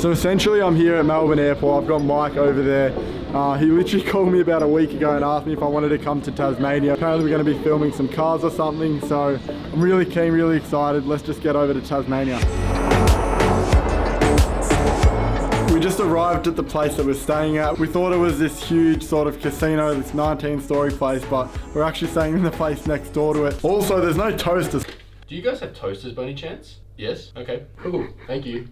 So essentially I'm here at Melbourne Airport. I've got Mike over there. He literally called me about a week ago and asked me if I wanted to come to Tasmania. Apparently we're going to be filming some cars or something, so I'm really keen, really excited. Let's just get over to Tasmania. We just arrived at the place that we're staying at. We thought it was this huge sort of casino, this 19-story place, but we're actually staying in the place next door to it. Also, there's no toasters. Do you guys have toasters by any chance? Yes? Okay, cool. Thank you.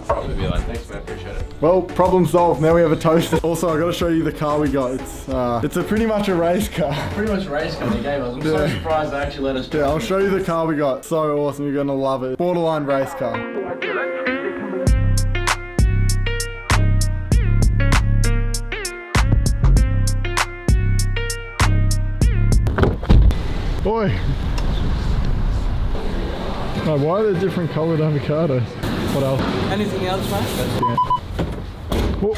Probably be like, thanks man, appreciate it. Well, problem solved. Now we have a toaster. Also, I got to show you the car we got. It's pretty much a race car. Pretty much a race car they gave us. I'm so surprised they actually let us do it. Yeah, I'll show you the car we got. So awesome. You're going to love it. Borderline race car. Boy. Oh, why are there different coloured avocados? What else? Anything else, man? Yeah. Oh.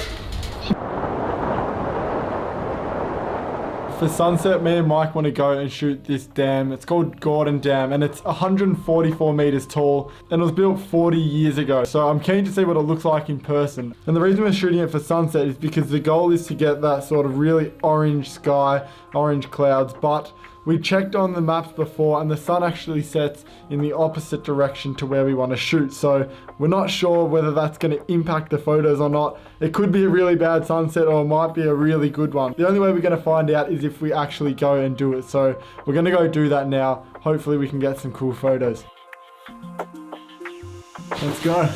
For sunset, me and Mike want to go and shoot this dam. It's called Gordon Dam and it's 144 meters tall and it was built 40 years ago. So I'm keen to see what it looks like in person. And the reason we're shooting it for sunset is because the goal is to get that sort of really orange sky, orange clouds, but we checked on the maps before and the sun actually sets in the opposite direction to where we want to shoot. So we're not sure whether that's going to impact the photos or not. It could be a really bad sunset or it might be a really good one. The only way we're going to find out is if we actually go and do it. So we're going to go do that now. Hopefully we can get some cool photos. Let's go.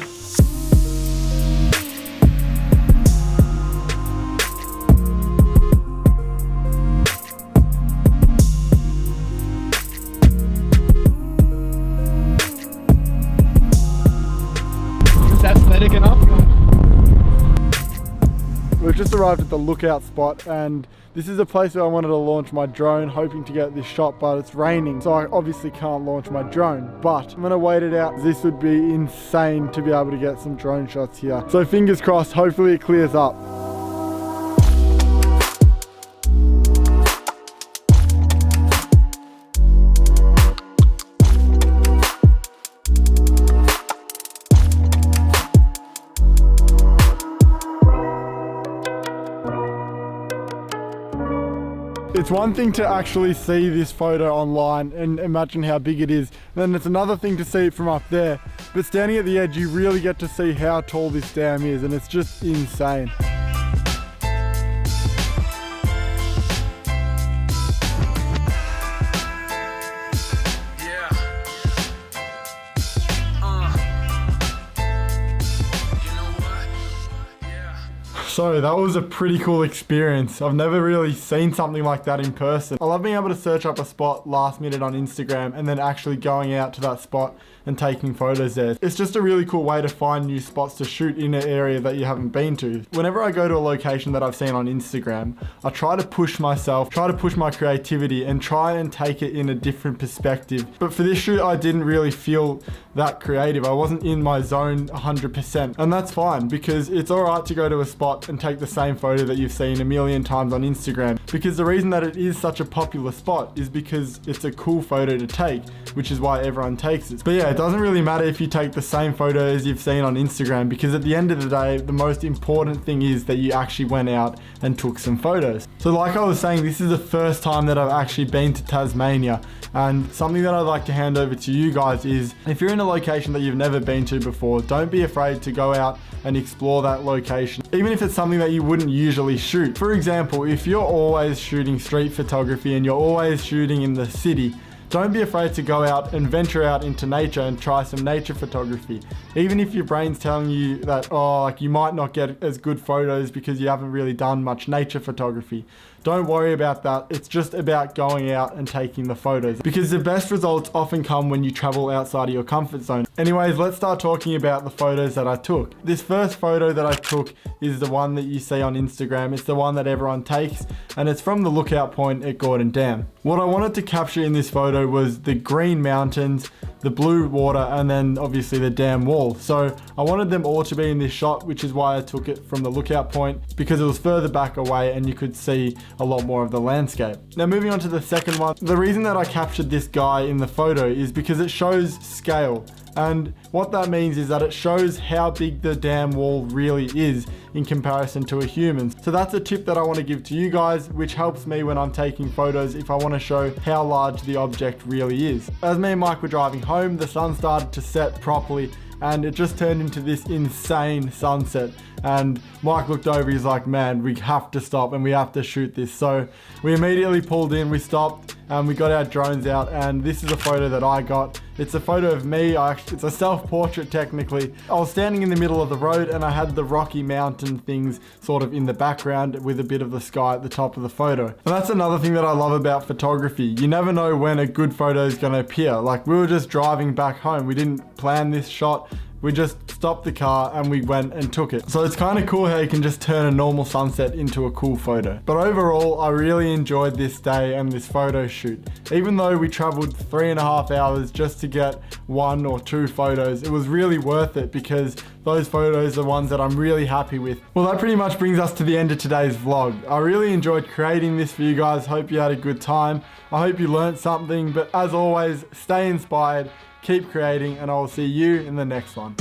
We've just arrived at the lookout spot and this is a place where I wanted to launch my drone, hoping to get this shot, but it's raining, so I obviously can't launch my drone, but I'm gonna wait it out. This would be insane to be able to get some drone shots here. So fingers crossed, hopefully it clears up. It's one thing to actually see this photo online and imagine how big it is. Then it's another thing to see it from up there. But standing at the edge, you really get to see how tall this dam is and it's just insane. So that was a pretty cool experience. I've never really seen something like that in person. I love being able to search up a spot last minute on Instagram and then actually going out to that spot and taking photos there. It's just a really cool way to find new spots to shoot in an area that you haven't been to. Whenever I go to a location that I've seen on Instagram, I try to push myself, try to push my creativity and try and take it in a different perspective. But for this shoot, I didn't really feel that creative. I wasn't in my zone 100%. And that's fine because it's all right to go to a spot and take the same photo that you've seen a million times on Instagram. Because the reason that it is such a popular spot is because it's a cool photo to take, which is why everyone takes it. But yeah, it doesn't really matter if you take the same photo as you've seen on Instagram because at the end of the day, the most important thing is that you actually went out and took some photos. So like I was saying, this is the first time that I've actually been to Tasmania. And something that I'd like to hand over to you guys is if you're in a location that you've never been to before, don't be afraid to go out and explore that location, even if it's something that you wouldn't usually shoot. For example, if you're always shooting street photography and you're always shooting in the city, don't be afraid to go out and venture out into nature and try some nature photography. Even if your brain's telling you that, oh, like you might not get as good photos because you haven't really done much nature photography. Don't worry about that. It's just about going out and taking the photos because the best results often come when you travel outside of your comfort zone. Anyways, let's start talking about the photos that I took. This first photo that I took is the one that you see on Instagram. It's the one that everyone takes and it's from the lookout point at Gordon Dam. What I wanted to capture in this photo was the green mountains, the blue water, and then obviously the dam wall. So I wanted them all to be in this shot, which is why I took it from the lookout point because it was further back away and you could see a lot more of the landscape. Now moving on to the second one, the reason that I captured this guy in the photo is because it shows scale. And what that means is that it shows how big the damn wall really is in comparison to a human. So that's a tip that I want to give to you guys, which helps me when I'm taking photos if I want to show how large the object really is. As me and Mike were driving home, the sun started to set properly and it just turned into this insane sunset. And Mike looked over, he's like, man, we have to stop and we have to shoot this. So we immediately pulled in, we stopped, and we got our drones out, and this is a photo that I got. It's a photo of me. It's a self-portrait technically. I was standing in the middle of the road and I had the Rocky Mountain things sort of in the background with a bit of the sky at the top of the photo. And that's another thing that I love about photography. You never know when a good photo is going to appear. Like, we were just driving back home. We didn't plan this shot. We just stopped the car and we went and took it. So it's kind of cool how you can just turn a normal sunset into a cool photo. But overall, I really enjoyed this day and this photo shoot. Even though we traveled 3.5 hours just to get 1 or 2 photos, it was really worth it because those photos are ones that I'm really happy with. Well, that pretty much brings us to the end of today's vlog. I really enjoyed creating this for you guys. Hope you had a good time. I hope you learned something, but as always, stay inspired, keep creating, and I will see you in the next one.